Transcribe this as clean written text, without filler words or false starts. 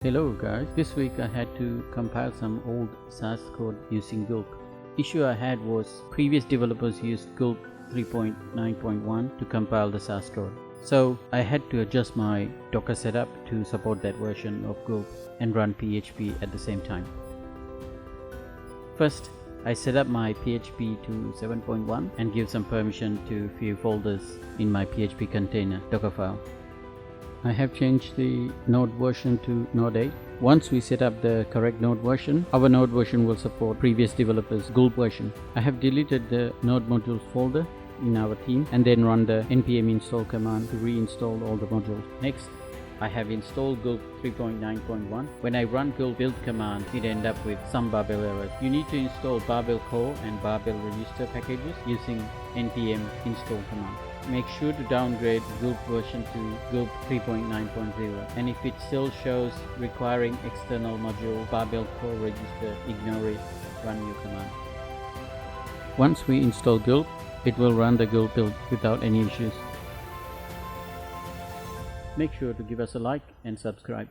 Hello guys, this week I had to compile some old SASS code using Gulp. Issue I had was previous developers used Gulp 3.9.1 to compile the SASS code. So I had to adjust my Docker setup to support that version of Gulp and run PHP at the same time. First, I set up my PHP to 7.1 and give some permission to few folders in my PHP container Docker file. I have changed the node version to node 8. Once we set up the correct node version, our node version will support previous developers' Gulp version. I have deleted the node modules folder in our theme and then run the npm install command to reinstall all the modules. Next, I have installed Gulp 3.9.1. When I run Gulp build command, it ends up with some Babel errors. You need to install Babel core and Babel register packages using npm install command. Make sure to downgrade Gulp version to Gulp 3.9.0, and if it still shows requiring external module Babel core register, ignore it, run your command. Once we install Gulp, it will run the Gulp build without any issues. Make sure to give us a like and subscribe.